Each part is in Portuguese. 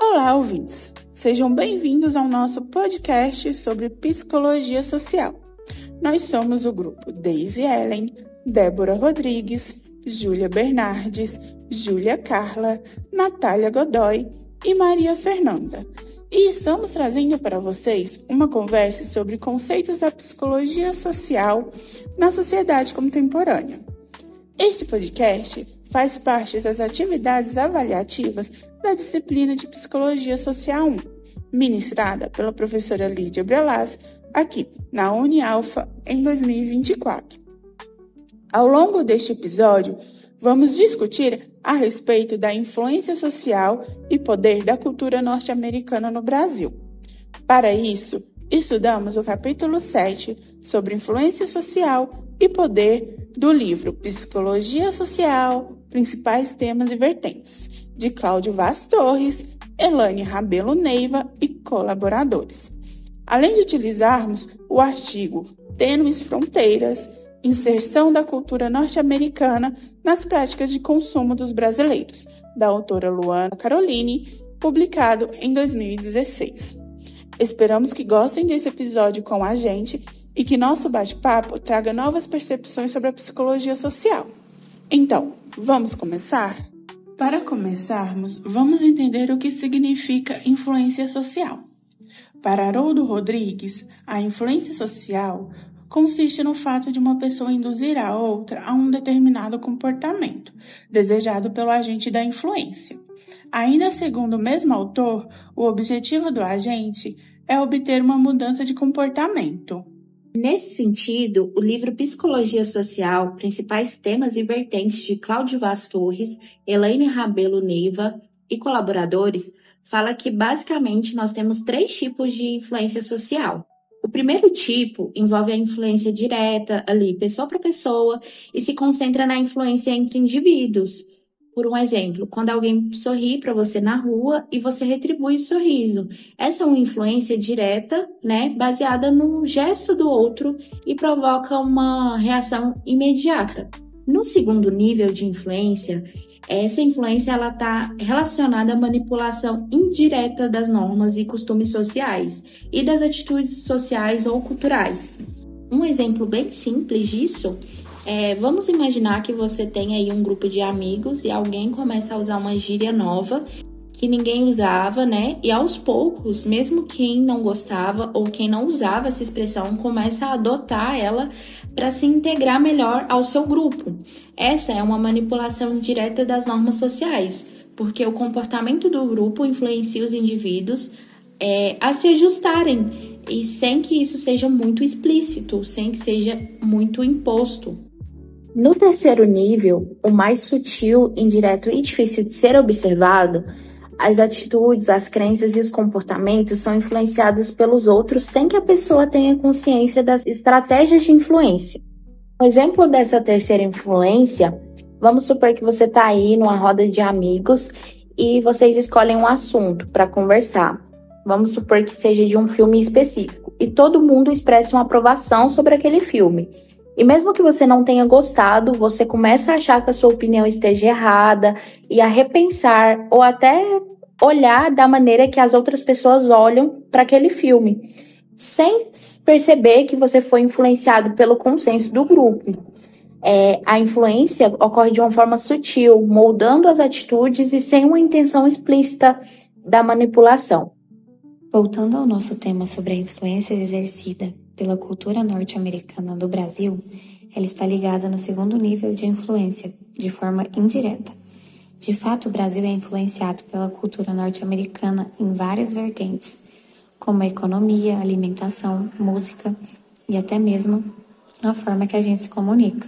Olá, ouvintes! Sejam bem-vindos ao nosso podcast sobre psicologia social. Nós somos o grupo Deise Ellen, Débora Rodrigues, Júlia Bernardes, Júlia Carla, Natália Godoy e Maria Fernanda. E estamos trazendo para vocês uma conversa sobre conceitos da psicologia social na sociedade contemporânea. Este podcast faz parte das atividades avaliativas da disciplina de Psicologia Social 1, ministrada pela professora Lídia Brelas, aqui na Unialfa, em 2024. Ao longo deste episódio, vamos discutir a respeito da influência social e poder da cultura norte-americana no Brasil. Para isso, estudamos o capítulo 7 sobre influência social e poder do livro Psicologia Social, Principais Temas e Vertentes, de Cláudio Vaz Torres, Elaine Rabelo Neiva e colaboradores. Além de utilizarmos o artigo Tênues Fronteiras, Inserção da Cultura Norte-Americana nas Práticas de Consumo dos Brasileiros, da autora Luana Caroline, publicado em 2016. Esperamos que gostem desse episódio com a gente e que nosso bate-papo traga novas percepções sobre a psicologia social. Então, vamos começar? Para começarmos, vamos entender o que significa influência social. Para Haroldo Rodrigues, a influência social consiste no fato de uma pessoa induzir a outra a um determinado comportamento, desejado pelo agente da influência. Ainda segundo o mesmo autor, o objetivo do agente é obter uma mudança de comportamento. Nesse sentido, o livro Psicologia Social, Principais Temas e Vertentes de Cláudio Vaz Torres, Elaine Rabelo Neiva e colaboradores, fala que basicamente nós temos 3 tipos de influência social. O primeiro tipo envolve a influência direta, ali, pessoa para pessoa, e se concentra na influência entre indivíduos. Por um exemplo, quando alguém sorri para você na rua e você retribui o sorriso. Essa é uma influência direta, baseada no gesto do outro e provoca uma reação imediata. No segundo nível de influência, essa influência está relacionada à manipulação indireta das normas e costumes sociais e das atitudes sociais ou culturais. Um exemplo bem simples disso vamos imaginar que você tem aí um grupo de amigos e alguém começa a usar uma gíria nova que ninguém usava, E aos poucos, mesmo quem não gostava ou quem não usava essa expressão, começa a adotar ela para se integrar melhor ao seu grupo. Essa é uma manipulação indireta das normas sociais, porque o comportamento do grupo influencia os indivíduos a se ajustarem e sem que isso seja muito explícito, sem que seja muito imposto. No terceiro nível, o mais sutil, indireto e difícil de ser observado, as atitudes, as crenças e os comportamentos são influenciados pelos outros sem que a pessoa tenha consciência das estratégias de influência. Um exemplo dessa terceira influência, vamos supor que você está aí numa roda de amigos e vocês escolhem um assunto para conversar. Vamos supor que seja de um filme específico e todo mundo expressa uma aprovação sobre aquele filme. E mesmo que você não tenha gostado, você começa a achar que a sua opinião esteja errada e a repensar ou até olhar da maneira que as outras pessoas olham para aquele filme, sem perceber que você foi influenciado pelo consenso do grupo. A influência ocorre de uma forma sutil, moldando as atitudes e sem uma intenção explícita da manipulação. Voltando ao nosso tema sobre a influência exercida pela cultura norte-americana no Brasil, ela está ligada no segundo nível de influência, de forma indireta. De fato, o Brasil é influenciado pela cultura norte-americana em várias vertentes, como a economia, alimentação, música e até mesmo a forma que a gente se comunica.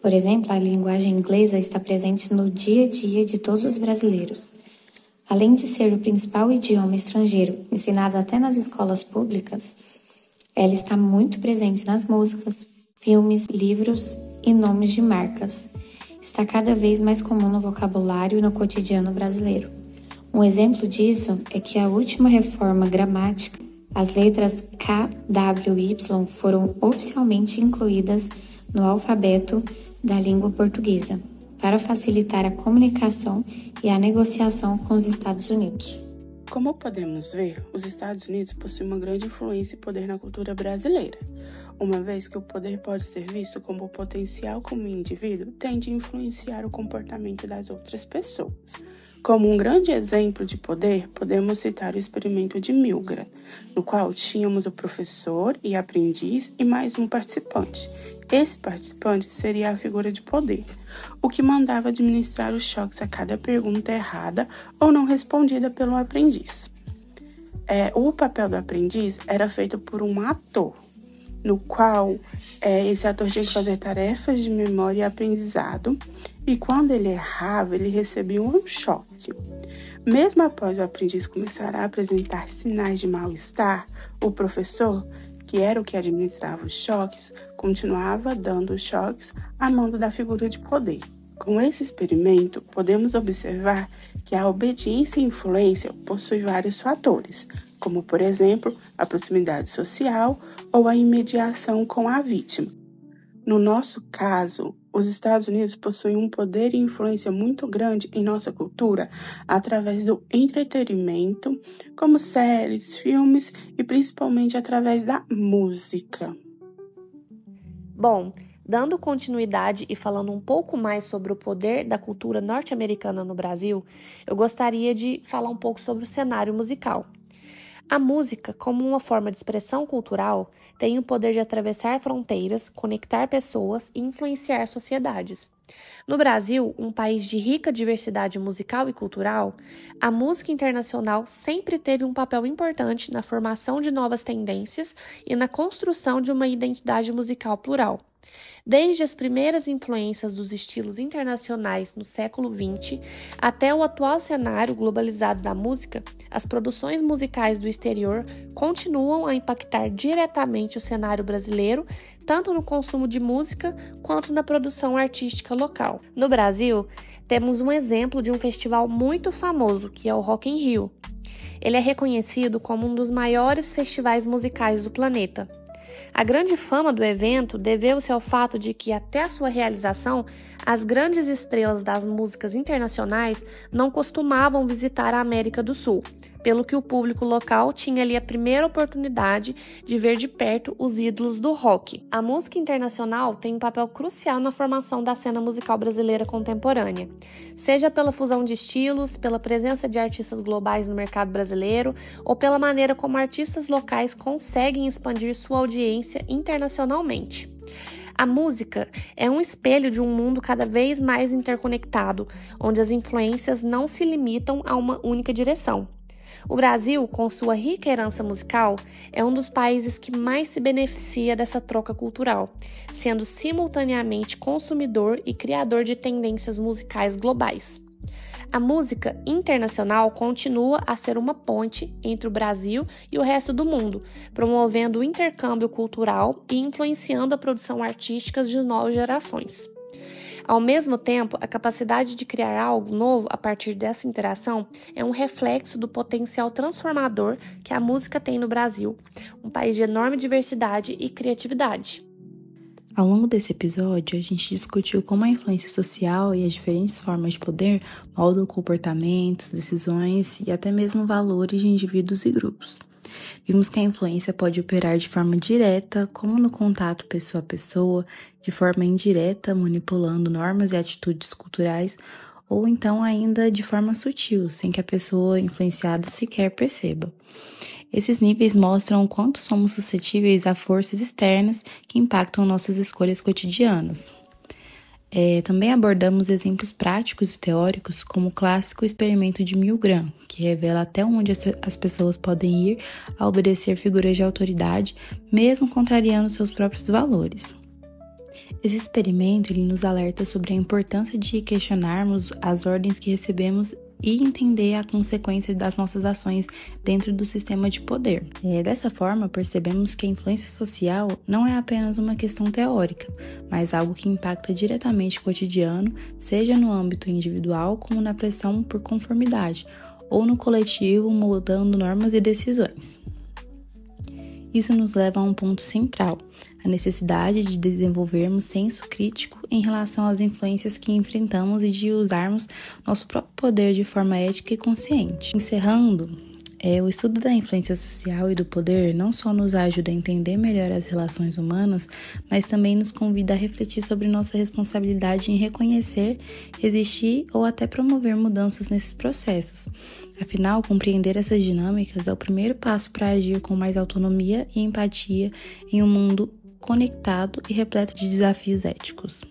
Por exemplo, a linguagem inglesa está presente no dia a dia de todos os brasileiros. Além de ser o principal idioma estrangeiro ensinado até nas escolas públicas, ela está muito presente nas músicas, filmes, livros e nomes de marcas. Está cada vez mais comum no vocabulário e no cotidiano brasileiro. Um exemplo disso é que a última reforma gramática, as letras K, W e Y foram oficialmente incluídas no alfabeto da língua portuguesa, para facilitar a comunicação e a negociação com os Estados Unidos. Como podemos ver, os Estados Unidos possuem uma grande influência e poder na cultura brasileira, uma vez que o poder pode ser visto como o potencial como o indivíduo tende a influenciar o comportamento das outras pessoas. Como um grande exemplo de poder, podemos citar o experimento de Milgram, no qual tínhamos o professor e aprendiz e mais um participante. Esse participante seria a figura de poder, o que mandava administrar os choques a cada pergunta errada ou não respondida pelo aprendiz. O papel do aprendiz era feito por um ator, no qual esse ator tinha que fazer tarefas de memória e aprendizado, e quando ele errava, ele recebia um choque. Mesmo após o aprendiz começar a apresentar sinais de mal-estar, o professor, que era o que administrava os choques, continuava dando os choques a mando da figura de poder. Com esse experimento, podemos observar que a obediência e influência possuem vários fatores, como, por exemplo, a proximidade social ou a imediação com a vítima. No nosso caso, os Estados Unidos possuem um poder e influência muito grande em nossa cultura através do entretenimento, como séries, filmes e principalmente através da música. Bom, dando continuidade e falando um pouco mais sobre o poder da cultura norte-americana no Brasil, eu gostaria de falar um pouco sobre o cenário musical. A música, como uma forma de expressão cultural, tem o poder de atravessar fronteiras, conectar pessoas e influenciar sociedades. No Brasil, um país de rica diversidade musical e cultural, a música internacional sempre teve um papel importante na formação de novas tendências e na construção de uma identidade musical plural. Desde as primeiras influências dos estilos internacionais no século XX até o atual cenário globalizado da música, as produções musicais do exterior continuam a impactar diretamente o cenário brasileiro, tanto no consumo de música quanto na produção artística local. No Brasil, temos um exemplo de um festival muito famoso, que é o Rock in Rio. Ele é reconhecido como um dos maiores festivais musicais do planeta. A grande fama do evento deveu-se ao fato de que, até a sua realização, as grandes estrelas das músicas internacionais não costumavam visitar a América do Sul, pelo que o público local tinha ali a primeira oportunidade de ver de perto os ídolos do rock. A música internacional tem um papel crucial na formação da cena musical brasileira contemporânea, seja pela fusão de estilos, pela presença de artistas globais no mercado brasileiro ou pela maneira como artistas locais conseguem expandir sua audiência internacionalmente. A música é um espelho de um mundo cada vez mais interconectado, onde as influências não se limitam a uma única direção. O Brasil, com sua rica herança musical, é um dos países que mais se beneficia dessa troca cultural, sendo simultaneamente consumidor e criador de tendências musicais globais. A música internacional continua a ser uma ponte entre o Brasil e o resto do mundo, promovendo o intercâmbio cultural e influenciando a produção artística de novas gerações. Ao mesmo tempo, a capacidade de criar algo novo a partir dessa interação é um reflexo do potencial transformador que a música tem no Brasil, um país de enorme diversidade e criatividade. Ao longo desse episódio, a gente discutiu como a influência social e as diferentes formas de poder moldam comportamentos, decisões e até mesmo valores de indivíduos e grupos. Vimos que a influência pode operar de forma direta, como no contato pessoa a pessoa, de forma indireta, manipulando normas e atitudes culturais, ou então ainda de forma sutil, sem que a pessoa influenciada sequer perceba. Esses níveis mostram o quanto somos suscetíveis a forças externas que impactam nossas escolhas cotidianas. Também abordamos exemplos práticos e teóricos, como o clássico experimento de Milgram, que revela até onde as pessoas podem ir a obedecer figuras de autoridade, mesmo contrariando seus próprios valores. Esse experimento ele nos alerta sobre a importância de questionarmos as ordens que recebemos e entender a consequência das nossas ações dentro do sistema de poder. Dessa forma, percebemos que a influência social não é apenas uma questão teórica, mas algo que impacta diretamente o cotidiano, seja no âmbito individual como na pressão por conformidade, ou no coletivo moldando normas e decisões. Isso nos leva a um ponto central, a necessidade de desenvolvermos senso crítico em relação às influências que enfrentamos e de usarmos nosso próprio poder de forma ética e consciente. Encerrando, O estudo da influência social e do poder não só nos ajuda a entender melhor as relações humanas, mas também nos convida a refletir sobre nossa responsabilidade em reconhecer, existir ou até promover mudanças nesses processos. Afinal, compreender essas dinâmicas é o primeiro passo para agir com mais autonomia e empatia em um mundo conectado e repleto de desafios éticos.